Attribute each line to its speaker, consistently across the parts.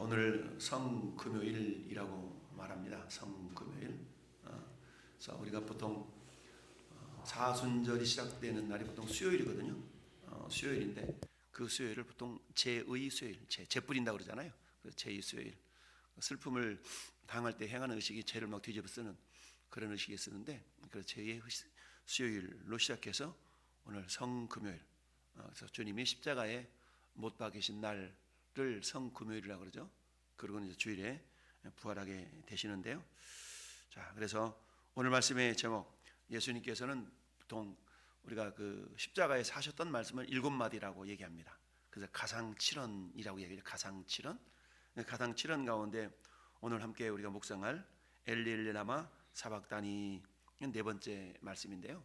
Speaker 1: 오늘 성금요일이라고 말합니다. 성금요일. 그래서 우리가 보통 사순절이 시작되는 날이 보통 수요일이거든요. 수요일인데 그 수요일을 보통 제의 수요일, 제 뿌린다 그러잖아요. 그래서 제의 수요일. 슬픔을 당할 때 행하는 의식이 죄를 막 뒤집어 쓰는 그런 의식이 쓰는데, 그래서 제의 수요일로 시작해서 오늘 성금요일. 그래서 주님이 십자가에 못 박히신 날을 성금요일이라고 그러죠. 그리고 이제 주일에 부활하게 되시는데요. 자, 그래서 오늘 말씀의 제목, 예수님께서는 보통 우리가 그 십자가에 사셨던 말씀을 7마디라고 얘기합니다. 그래서 가상칠언이라고 얘기해요. 가상칠언. 가상칠언 가운데 오늘 함께 우리가 묵상할 엘리 엘리 라마 사박다니 네 번째 말씀인데요.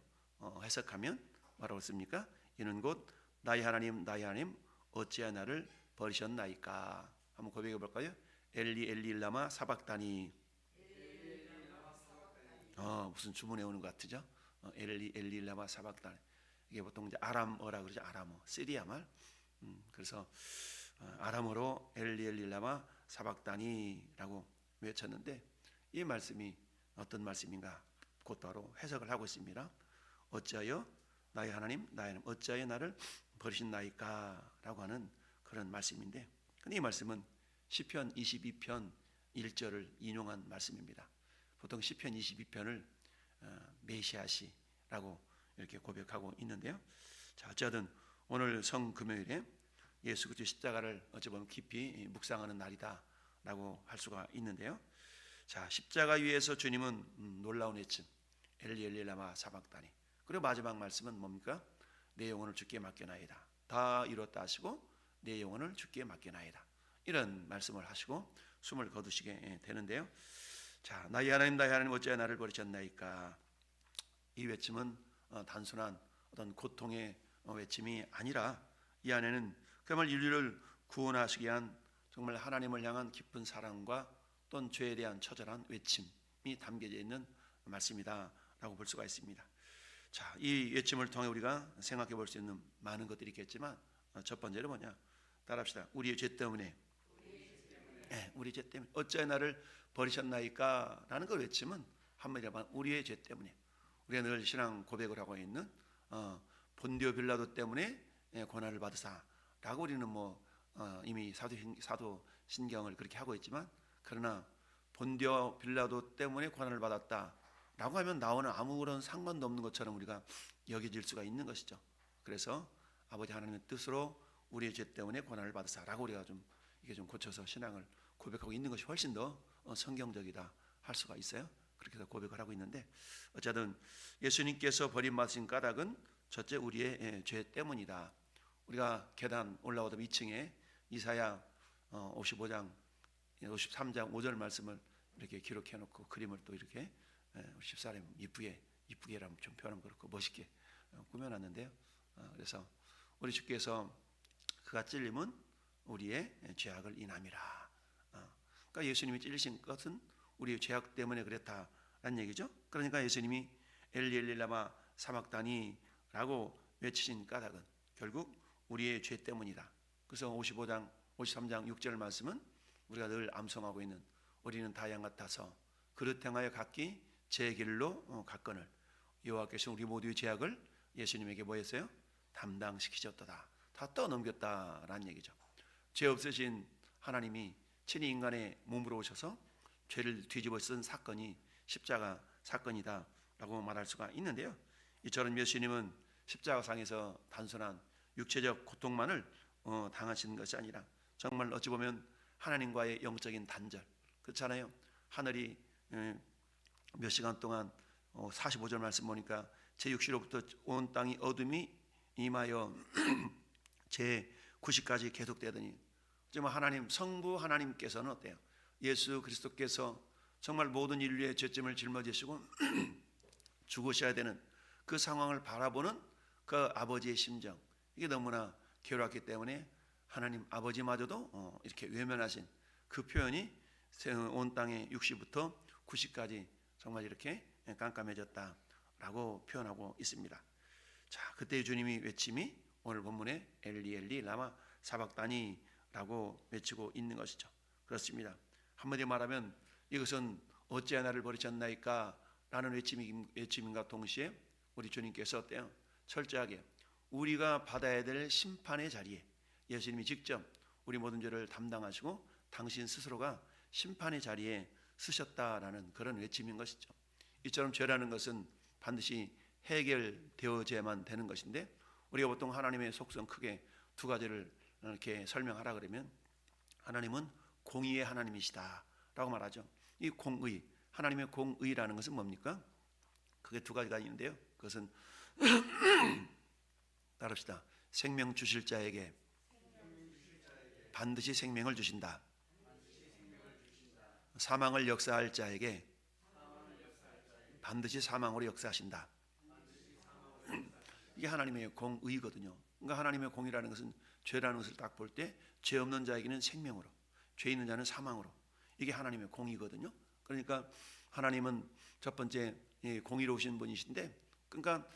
Speaker 1: 해석하면 뭐라고 씁니까? 이는 곧 나의 하나님 나의 하나님 어찌하여 나를 버리셨나이까. 한번 고백해 볼까요? 엘리 엘리 라마 사박다니. 무슨 주문해 오는 것 같죠? 엘리 엘리 라마 사박다니. 이게 보통 이제 아람어라 그러죠. 아람어, 시리아 말. 그래서 아람어로 엘리 엘리 라마 사박다니라고 외쳤는데, 이 말씀이 어떤 말씀인가? 곧 바로 해석을 하고 있습니다. 어찌하여 나의 하나님 나의 하나님 어찌하여 나를 버리셨나이까 라고 하는 그런 말씀인데, 근데 이 말씀은 시편 22편 1절을 인용한 말씀입니다. 보통 시편 22편을 메시아시라고 이렇게 고백하고 있는데요. 자, 어쨌든 오늘 성금요일에 예수 그리스도의 십자가를 어찌 보면 깊이 묵상하는 날이다라고 할 수가 있는데요. 자, 십자가 위에서 주님은 놀라운 외침, 엘리 엘리 라마 사박다니. 그리고 마지막 말씀은 뭡니까? 내 영혼을 주께 맡겨나이다. 다 이뤘다 하시고 내 영혼을 주께 맡겨나이다. 이런 말씀을 하시고 숨을 거두시게 되는데요. 자, 나의 하나님 나의 하나님 어찌하여 나를 버리셨나이까. 이 외침은 단순한 어떤 고통의 외침이 아니라 이 안에는 정말 인류를 구원하시기 위한 정말 하나님을 향한 깊은 사랑과 또는 죄에 대한 처절한 외침이 담겨져 있는 말씀이다라고 볼 수가 있습니다. 자, 이 외침을 통해 우리가 생각해 볼 수 있는 많은 것들이 있겠지만, 첫 번째로 뭐냐? 따라합시다. 우리의 죄 때문에. 우리 죄 때문에 어찌하여 나를 버리셨나이까 라는 그 외침은 한마디로 말하면 우리의 죄 때문에, 우리가 늘 신앙 고백을 하고 있는 본디오 빌라도 때문에 고난을 받으사 라고 우리는 이미 사도신경을 그렇게 하고 있지만, 그러나 본디오 빌라도 때문에 고난을 받았다 라고 하면 나오는 아무런 상관도 없는 것처럼 우리가 여겨질 수가 있는 것이죠. 그래서 아버지 하나님의 뜻으로 우리의 죄 때문에 고난을 받으사 라고 우리가 이게 좀 고쳐서 신앙을 고백하고 있는 것이 훨씬 더 성경적이다 할 수가 있어요. 그렇게 해서 고백을 하고 있는데, 어쨌든 예수님께서 버림받으신 까닭은 첫째 우리의 죄 때문이다. 우리가 계단 올라오던 2층에 이사야 55장 53장 5절 말씀을 이렇게 기록해 놓고 그림을 또 이렇게 우리 집사람 이쁘게라면 좀 표현하면 그렇고 멋있게 꾸며놨는데요. 그래서 우리 주께서 그가 찔림은 우리의 죄악을 인함이라. 그러니까 예수님이 찔리신 것은 우리의 죄악 때문에 그랬다라는 얘기죠. 그러니까 예수님이 엘리 엘리 라마 사박다니라고 외치신 까닭은 결국 우리의 죄 때문이다. 그래서 55장 53장 6절 말씀은 우리가 늘 암송하고 있는 우리는 다 양 같아서 그릇 행하여 각기 제 길로 갔거늘 여호와께서 우리 모두의 죄악을 예수님에게 뭐 했어요? 담당시키셨다. 다 떠넘겼다라는 얘기죠. 죄 없으신 하나님이 친히 인간의 몸으로 오셔서 죄를 뒤집어 쓴 사건이 십자가 사건이다 라고 말할 수가 있는데요. 이처럼 예수님은 십자가상에서 단순한 육체적 고통만을 당하시는 것이 아니라 정말 어찌 보면 하나님과의 영적인 단절, 그렇잖아요. 하늘이 몇 시간 동안 45절 말씀 보니까 제6시로부터 온 땅이 어둠이 임하여 제9시까지 계속되더니, 정말 하나님 성부 하나님께서는 어때요? 예수 그리스도께서 정말 모든 인류의 죄짐을 짊어지시고 죽으셔야 되는 그 상황을 바라보는 그 아버지의 심정, 이게 너무나 괴로웠기 때문에 하나님 아버지마저도 이렇게 외면하신 그 표현이 온 땅의 6시부터 9시까지 정말 이렇게 깜깜해졌다라고 표현하고 있습니다. 자, 그때의 주님이 외침이 오늘 본문에 엘리 엘리 라마 사박다니라고 외치고 있는 것이죠. 그렇습니다. 한마디로 말하면 이것은 어찌 나를 버리셨나이까 라는 외침인과 동시에 우리 주님께서 어때요? 철저하게 우리가 받아야 될 심판의 자리에 예수님이 직접 우리 모든 죄를 담당하시고 당신 스스로가 심판의 자리에 서셨다라는 그런 외침인 것이죠. 이처럼 죄라는 것은 반드시 해결되어야만 되는 것인데 우리가 보통 하나님의 속성 크게 두 가지를 이렇게 설명하라 그러면 하나님은 공의의 하나님이시다 라고 말하죠. 이 공의, 하나님의 공의라는 것은 뭡니까? 그게 두 가지가 있는데요. 그것은 따릅시다. 생명 주실 자에게 반드시 생명을 주신다. 사망을 역사할 자에게 반드시 사망으로 역사하신다. 이게 하나님의 공의거든요. 그러니까 하나님의 공의라는 것은 죄라는 것을 딱 볼 때 죄 없는 자에게는 생명으로, 죄 있는 자는 사망으로. 이게 하나님의 공의거든요. 그러니까 하나님은 첫 번째 공의로우신 분이신데, 그러니까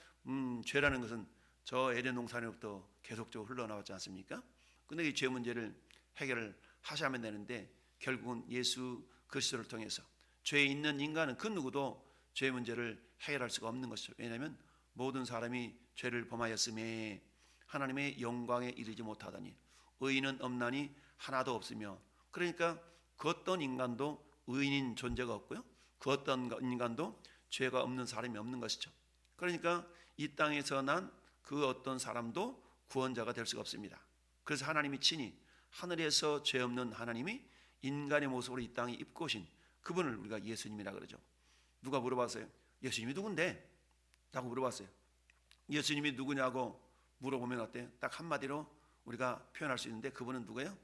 Speaker 1: 죄라는 것은 저 에덴 동산에부터 계속적으로 흘러나왔지 않습니까? 근데 이 죄 문제를 해결을 하셔야만 되는데 결국은 예수 그리스도를 통해서 죄에 있는 인간은 그 누구도 죄 문제를 해결할 수가 없는 것이죠. 왜냐하면 모든 사람이 죄를 범하였음에 하나님의 영광에 이르지 못하다니 의인은 없나니 하나도 없으며, 그러니까 그 어떤 인간도 의인인 존재가 없고요, 그 어떤 인간도 죄가 없는 사람이 없는 것이죠. 그러니까 이 땅에서 난 그 어떤 사람도 구원자가 될 수가 없습니다. 그래서 하나님이 친히 하늘에서 죄 없는 하나님이 인간의 모습으로 이 땅에 입고 오신 그분을 우리가 예수님이라 그러죠. 누가 물어봤어요. 예수님이 누군데? 라고 물어봤어요. 예수님이 누구냐고 물어보면 어때요? 딱 한마디로 우리가 표현할 수 있는데 그분은 누구예요?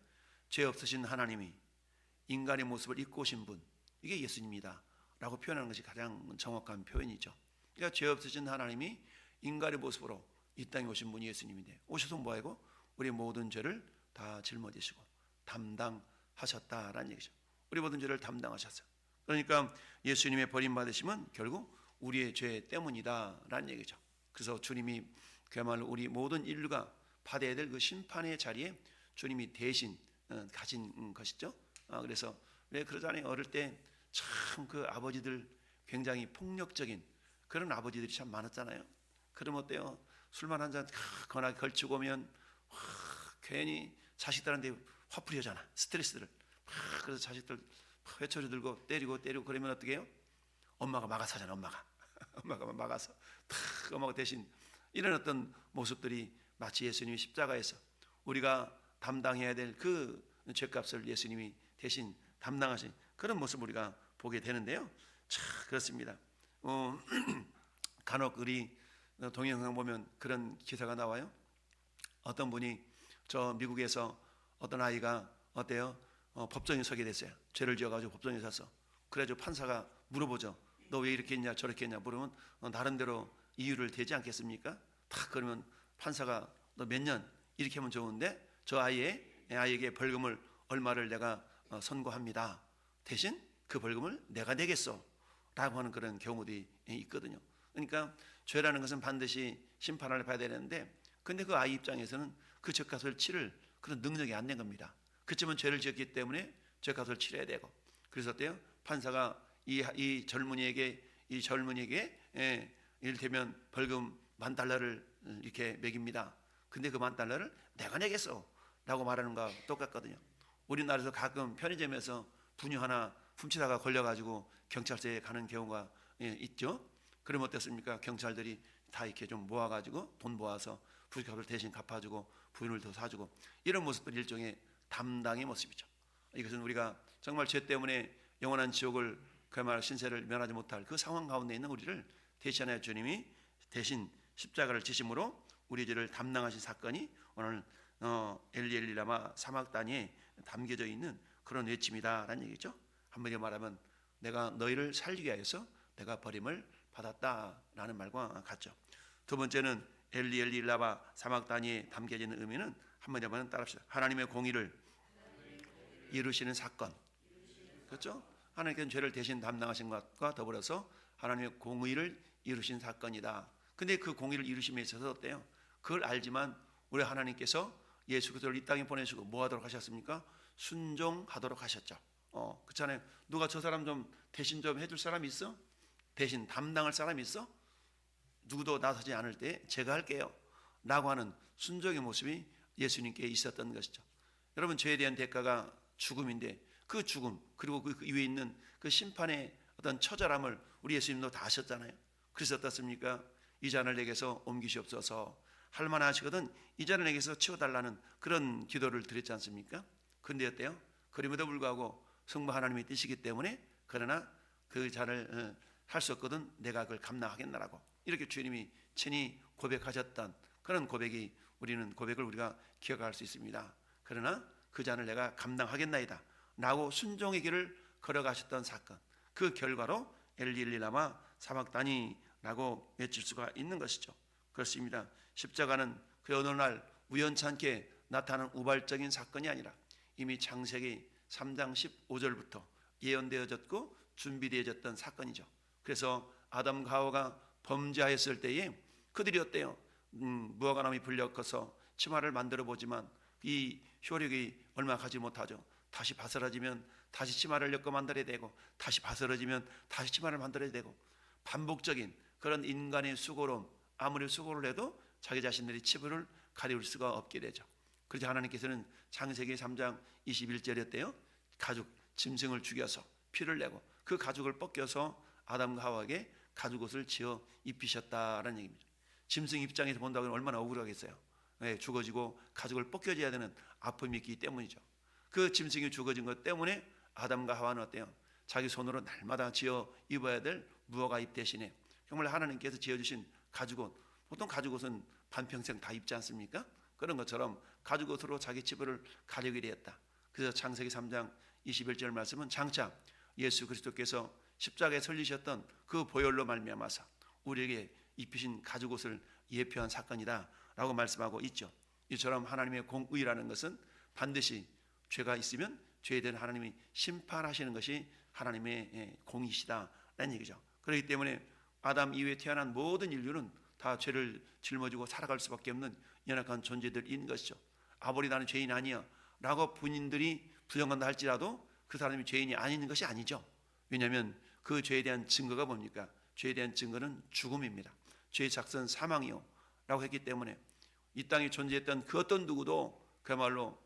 Speaker 1: 죄 없으신 하나님이 인간의 모습을 입고 오신 분, 이게 예수님이다 라고 표현하는 것이 가장 정확한 표현이죠. 그러니까 죄 없으신 하나님이 인간의 모습으로 이 땅에 오신 분이 예수님인데, 오셔서 뭐하고 우리 모든 죄를 다 짊어지시고 담당하셨다라는 얘기죠. 우리 모든 죄를 담당하셨어요. 그러니까 예수님의 버림받으심은 결국 우리의 죄 때문이다라는 얘기죠. 그래서 주님이 그야말로 우리 모든 인류가 받아야 될 그 심판의 자리에 주님이 대신 가진 것이죠. 그래서 왜 그러잖아요. 어릴 때 참 그 아버지들 굉장히 폭력적인 그런 아버지들이 참 많았잖아요. 그럼 어때요? 술만 한 잔 거나 걸치고 오면 괜히 자식들한테 화풀이 하잖아. 스트레스를. 그래서 자식들 회초리 들고 때리고 그러면 어떻게 해요? 엄마가 막아서 하잖아. 엄마가 막아서 엄마가 대신 이런 어떤 모습들이 마치 예수님이 십자가에서 우리가 담당해야 될 그 죄값을 예수님이 대신 담당하신 그런 모습을 우리가 보게 되는데요. 참 그렇습니다. 간혹 우리 동영상 보면 그런 기사가 나와요. 어떤 분이 저 미국에서 어떤 아이가 어때요? 법정에 서게 됐어요. 죄를 지어가지고 법정에 섰어. 그래가지고 판사가 물어보죠. 너 왜 이렇게 했냐 저렇게 했냐 물으면 나름대로 이유를 대지 않겠습니까? 딱 그러면 판사가 너 몇 년 이렇게 하면 좋은데 저 아이에게 벌금을 얼마를 내가 선고합니다. 대신 그 벌금을 내가 내겠소 라고 하는 그런 경우들이 있거든요. 그러니까 죄라는 것은 반드시 심판을 받아야 되는데, 근데 그 아이 입장에서는 그 죄값을 치를 그런 능력이 안 된 겁니다. 그렇지만 죄를 지었기 때문에 죄값을 치러야 되고, 그래서 어때요? 판사가 이 젊은이에게 이를테면 벌금 $10,000를 이렇게 매깁니다. 근데 그 $10,000를 내가 내겠어 라고 말하는 거와 똑같거든요. 우리나라에서 가끔 편의점에서 분유 하나 훔치다가 걸려가지고 경찰서에 가는 경우가 있죠. 그러면 어떻습니까? 경찰들이 다 이렇게 좀 모아가지고 돈 모아서 부식값을 대신 갚아주고 부인을 더 사주고, 이런 모습들 일종의 담당의 모습이죠. 이것은 우리가 정말 죄 때문에 영원한 지옥을 그야말로 신세를 면하지 못할 그 상황 가운데 있는 우리를 대신하여 주님이 대신 십자가를 지심으로 우리 죄를 담당하신 사건이 오늘 엘리 라마 사막 단위에 담겨져 있는 그런 외침이다라는 얘기죠. 한마디로 말하면 내가 너희를 살리게 하여서 내가 버림을 받았다라는 말과 같죠. 두 번째는 엘리 라마 사막 단위에 담겨지는 의미는 한마디로 말하면 따라합시다. 하나님의 공의를 이루시는 사건. 그렇죠? 하나님께서는 죄를 대신 담당하신 것과 더불어서 하나님의 공의를 이루신 사건이다. 근데 그 공의를 이루심에 있어서 어때요? 그걸 알지만 우리 하나님께서 예수 그리스도를 이 땅에 보내시고 뭐 하도록 하셨습니까? 순종하도록 하셨죠. 그렇잖아요. 누가 저 사람 좀 대신 좀 해줄 사람 있어? 대신 담당할 사람 있어? 누구도 나서지 않을 때 제가 할게요 라고 하는 순종의 모습이 예수님께 있었던 것이죠. 여러분, 죄에 대한 대가가 죽음인데 그 죽음, 그리고 그 위에 있는 그 심판의 어떤 처절함을 우리 예수님도 다 아셨잖아요. 그래서 어떻습니까? 이 잔을 내게서 옮기시옵소서, 할만하시거든 이 잔을 내게서 치워달라는 그런 기도를 드렸지 않습니까? 그런데 어때요? 그럼에도 불구하고 성부 하나님의 뜻이기 때문에, 그러나 그 잔을 할 수 없거든 내가 그걸 감당하겠나라고 이렇게 주님이 친히 고백하셨던 그런 고백을 우리가 기억할 수 있습니다. 그러나 그 잔을 내가 감당하겠나이다 라고 순종의 길을 걸어가셨던 사건, 그 결과로 엘리 라마 사박다니 라고 외칠 수가 있는 것이죠. 그렇습니다. 십자가는 그 어느 날 우연찮게 나타난 우발적인 사건이 아니라 이미 창세기 3장 15절부터 예언되어졌고 준비되어졌던 사건이죠. 그래서 아담과 하와가 범죄하였을 때에 그들이 어때요? 무화과나무에 불려커서 치마를 만들어 보지만 이 효력이 얼마 가지 못하죠. 다시 바스러지면 다시 치마를 엮어 만들어야 되고, 다시 바스러지면 다시 치마를 만들어야 되고, 반복적인 그런 인간의 수고로움, 아무리 수고를 해도 자기 자신들이 치부를 가리울 수가 없게 되죠. 그래서 하나님께서는 창세기 3장 21절이었대요. 가죽 짐승을 죽여서 피를 내고 그 가죽을 벗겨서 아담과 하와에게 가죽옷을 지어 입히셨다라는 얘기입니다. 짐승 입장에서 본다면 얼마나 억울하겠어요. 죽어지고 가죽을 벗겨져야 되는 아픔이 있기 때문이죠. 그 짐승이 죽어진 것 때문에 아담과 하와는 어때요? 자기 손으로 날마다 지어 입어야 될 무화과 잎 대신에 정말 하나님께서 지어주신 가죽옷, 보통 가죽옷은 반평생 다 입지 않습니까? 그런 것처럼 가죽옷으로 자기 치부를 가리게 되었다. 그래서 창세기 3장 21절 말씀은 장차 예수 그리스도께서 십자가에 설리셨던 그 보혈로 말미암아서 우리에게 입히신 가죽옷을 예표한 사건이다 라고 말씀하고 있죠. 이처럼 하나님의 공의라는 것은 반드시 죄가 있으면 죄에 대한 하나님이 심판하시는 것이 하나님의 공의시다라는 얘기죠. 그렇기 때문에 아담 이후에 태어난 모든 인류는 다 죄를 짊어지고 살아갈 수밖에 없는 연약한 존재들인 것이죠. 아버리 나는 죄인 아니야 라고 본인들이 부정한다 할지라도 그 사람이 죄인이 아닌 것이 아니죠. 왜냐하면 그 죄에 대한 증거가 뭡니까? 죄에 대한 증거는 죽음입니다. 죄의 작선 사망이요 라고 했기 때문에 이 땅에 존재했던 그 어떤 누구도 그야말로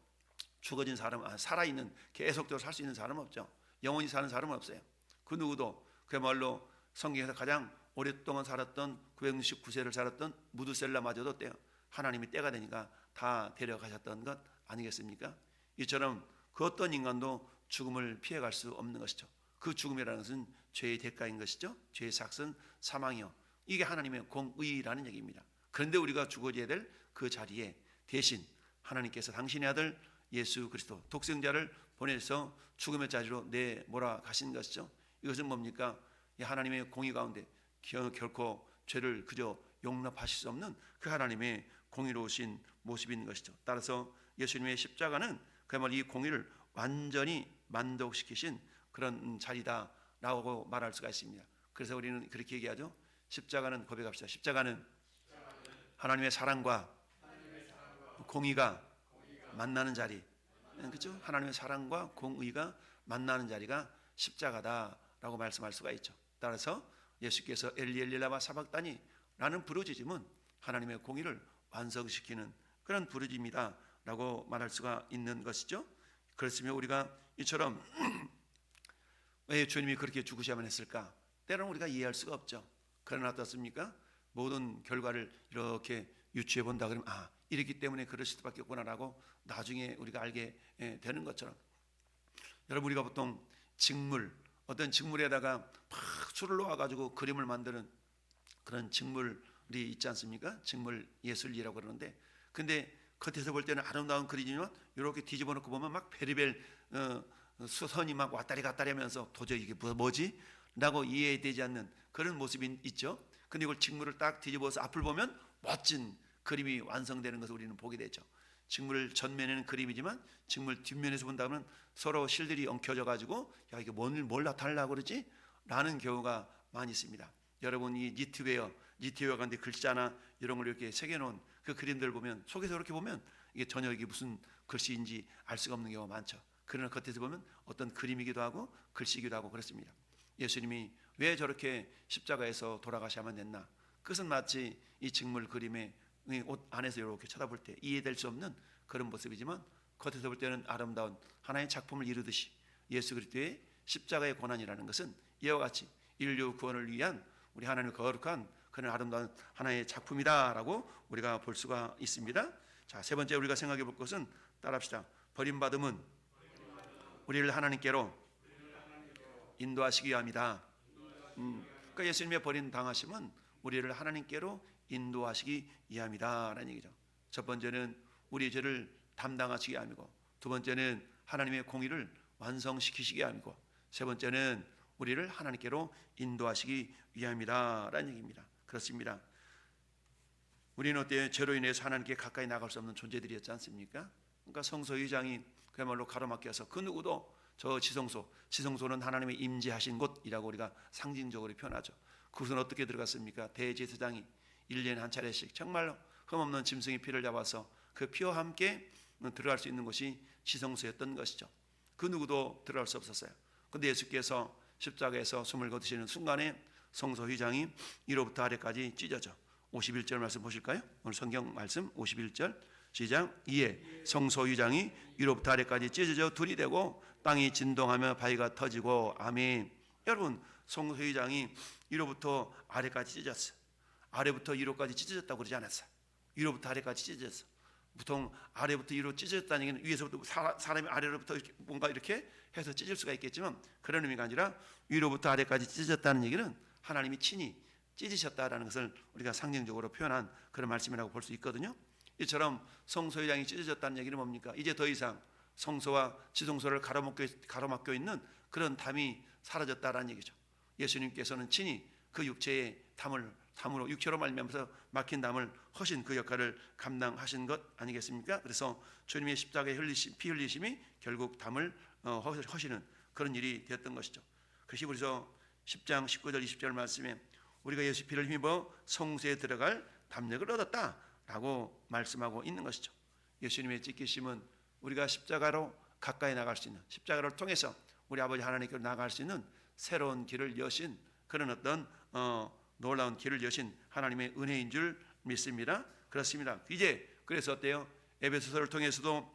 Speaker 1: 죽어진 사람, 살아있는 계속적으로 살 수 있는 사람은 없죠. 영원히 사는 사람은 없어요. 그 누구도 그야말로 성경에서 가장 오랫동안 살았던 969세를 살았던 무두셀라마저도 어때요? 하나님이 때가 되니까 다 데려가셨던 것 아니겠습니까? 이처럼 그 어떤 인간도 죽음을 피해갈 수 없는 것이죠. 그 죽음이라는 것은 죄의 대가인 것이죠. 죄의 삭은 사망이요. 이게 하나님의 공의라는 얘기입니다. 그런데 우리가 죽어져야 될 그 자리에 대신 하나님께서 당신의 아들 예수 그리스도 독생자를 보내서 죽음의 자리로 내몰아 가신 것이죠. 이것은 뭡니까? 하나님의 공의 가운데 결코 죄를 그저 용납하실 수 없는 그 하나님의 공의로우신 모습인 것이죠. 따라서 예수님의 십자가는 그야말로 이 공의를 완전히 만족시키신 그런 자리다라고 말할 수가 있습니다. 그래서 우리는 그렇게 얘기하죠. 십자가는 고백합시다. 십자가는 하나님의 사랑과 공의가 만나는 자리, 그렇죠? 하나님의 사랑과 공의가 만나는 자리가 십자가다라고 말씀할 수가 있죠. 따라서 예수께서 엘리 엘리 라마 사박다니라는 부르짖음은 하나님의 공의를 완성시키는 그런 부르짖음이다라고 말할 수가 있는 것이죠. 그렇으면 우리가 이처럼 왜 주님이 그렇게 죽으셔야만 했을까? 때로는 우리가 이해할 수가 없죠. 그러나 어떻습니까? 모든 결과를 이렇게 유추해 본다 그러면 이렇기 때문에 그러실 수밖에 없구나라고 나중에 우리가 알게 되는 것처럼, 여러분 우리가 보통 직물, 어떤 직물에다가 막 술을 놓아가지고 그림을 만드는 그런 직물이 있지 않습니까? 직물 예술이라고 그러는데, 근데 겉에서 볼 때는 아름다운 그림이지만 이렇게 뒤집어 놓고 보면 막 베리벨 수선이 막 왔다리 갔다리 하면서 도저히 이게 뭐지? 라고 이해되지 않는 그런 모습이 있죠. 근데 이걸 직물을 딱 뒤집어서 앞을 보면 멋진 그림이 완성되는 것을 우리는 보게 되죠. 직물 전면에는 그림이지만 직물 뒷면에서 본다면 서로 실들이 엉켜져 가지고 야 이게 뭘 나타내려고 그러지? 라는 경우가 많이 있습니다. 여러분 이 니트웨어 가운데 글자나 이런 걸 이렇게 새겨놓은 그 그림들 보면 속에서 이렇게 보면 이게 전혀 이게 무슨 글씨인지 알 수가 없는 경우가 많죠. 그러나 겉에서 보면 어떤 그림이기도 하고 글씨이기도 하고 그렇습니다. 예수님이 왜 저렇게 십자가에서 돌아가셔야만 됐나? 그것은 마치 이 직물 그림의 옷 안에서 이렇게 쳐다볼 때 이해될 수 없는 그런 모습이지만 겉에서 볼 때는 아름다운 하나의 작품을 이루듯이 예수 그리스도의 십자가의 고난이라는 것은 이와 같이 인류 구원을 위한 우리 하나님의 거룩한 그런 아름다운 하나의 작품이다라고 우리가 볼 수가 있습니다. 자, 세 번째 우리가 생각해 볼 것은 따라합시다. 버림받음은 우리를 하나님께로 인도하시기 위함이다. 그러니까 예수님의 버림 당하심은 우리를 하나님께로 인도하시기 위함이다라는 얘기죠. 첫 번째는 우리의 죄를 담당하시기 위함이고, 두 번째는 하나님의 공의를 완성시키시기 위함이고, 세 번째는 우리를 하나님께로 인도하시기 위함이다라는 얘기입니다. 그렇습니다. 우리는 어때요? 죄로 인해서 하나님께 가까이 나갈 수 없는 존재들이었지 않습니까? 그러니까 성소의장이 그야말로 가로막혀서 그 누구도 저 지성소는 하나님의 임재하신 곳이라고 우리가 상징적으로 표현하죠. 그것은 어떻게 들어갔습니까? 대제사장이 1년에 한 차례씩 정말 흠없는 짐승의 피를 잡아서 그 피와 함께 들어갈 수 있는 곳이 지성소였던 것이죠. 그 누구도 들어갈 수 없었어요. 그런데 예수께서 십자가에서 숨을 거두시는 순간에 성소 휘장이 위로부터 아래까지 찢어져. 51절 말씀 보실까요? 오늘 성경 말씀 51절 시작. 이에 성소 휘장이 위로부터 아래까지 찢어져 둘이 되고 땅이 진동하며 바위가 터지고. 아멘. 여러분, 성소 휘장이 위로부터 아래까지 찢어졌어. 아래부터 위로까지 찢어졌다고 그러지 않았어. 위로부터 아래까지 찢어졌어. 보통 아래부터 위로 찢어졌다는 얘기는 위에서부터 사람이 아래로부터 이렇게 뭔가 이렇게 해서 찢을 수가 있겠지만 그런 의미가 아니라 위로부터 아래까지 찢어졌다는 얘기는 하나님이 친히 찢으셨다라는 것을 우리가 상징적으로 표현한 그런 말씀이라고 볼 수 있거든요. 이처럼 성소 휘장이 찢어졌다는 얘기는 뭡니까? 이제 더 이상 성소와 지성소를 가로막고 있는 그런 담이 사라졌다라는 얘기죠. 예수님께서는 친히 그 육체의 담으로 육체로 말미암아서 막힌 담을 허신 그 역할을 감당하신 것 아니겠습니까? 그래서 주님의 십자가의 피 흘리심이 결국 담을 허시는 그런 일이 되었던 것이죠. 그래서 히브리서 10장 19절 20절 말씀에 우리가 예수 피를 힘입어 성소에 들어갈 담력을 얻었다라고 말씀하고 있는 것이죠. 예수님의 찢기심은 우리가 십자가로 가까이 나갈 수 있는, 십자가를 통해서 우리 아버지 하나님께로 나갈 수 있는 새로운 길을 여신 그런 어떤 놀라운 길을 여신 하나님의 은혜인 줄 믿습니다. 그렇습니다. 이제 그래서 어때요? 에베소서를 통해서도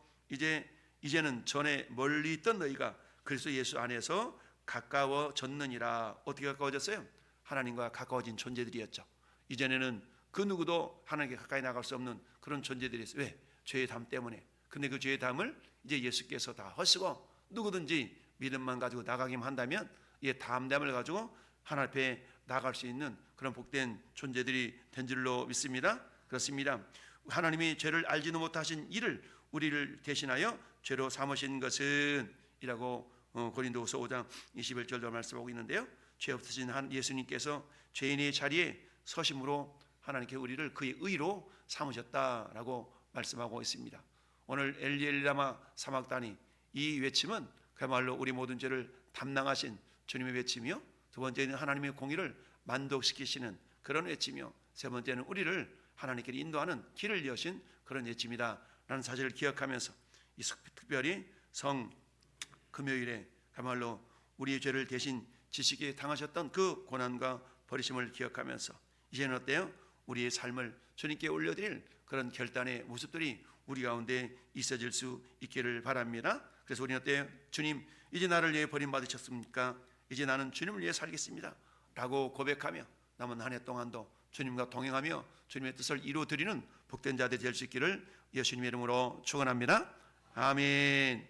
Speaker 1: 이제는 전에 멀리 있던 너희가 그리스도 예수 안에서 가까워졌느니라. 어떻게 가까워졌어요? 하나님과 가까워진 존재들이었죠. 이전에는 그 누구도 하나님께 가까이 나갈 수 없는 그런 존재들이었어요. 왜? 죄의 담 때문에. 근데 그 죄의 담을 이제 예수께서 다 허시고 누구든지 믿음만 가지고 나가기만 한다면 이 담담을 가지고 하나님 앞에 나갈 수 있는 그런 복된 존재들이 된 줄로 믿습니다. 그렇습니다. 하나님이 죄를 알지도 못하신 이를 우리를 대신하여 죄로 삼으신 것은 이라고 고린도후서 5장 21절도 말씀하고 있는데요. 죄 없으신 예수님께서 죄인의 자리에 서심으로 하나님께 우리를 그의 의로 삼으셨다라고 말씀하고 있습니다. 오늘 엘리엘라마 사막단이 이 외침은 그야말로 우리 모든 죄를 담당하신 주님의 외침이요, 두 번째는 하나님의 공의를 만족시키시는 그런 외침이요, 세 번째는 우리를 하나님께 인도하는 길을 여신 그런 외침이다라는 사실을 기억하면서 이 특별히 성 금요일에 그야말로 우리의 죄를 대신 지시기에 당하셨던 그 고난과 버리심을 기억하면서 이제는 어때요? 우리의 삶을 주님께 올려드릴 그런 결단의 모습들이 우리 가운데 있어질 수 있기를 바랍니다. 그래서 우리는 어때요? 주님, 이제 나를 위해 버림받으셨습니까? 이제 나는 주님을 위해 살겠습니다 라고 고백하며 남은 한 해 동안도 주님과 동행하며 주님의 뜻을 이루어드리는 복된 자들이 될 수 있기를 예수님의 이름으로 축원합니다. 아멘.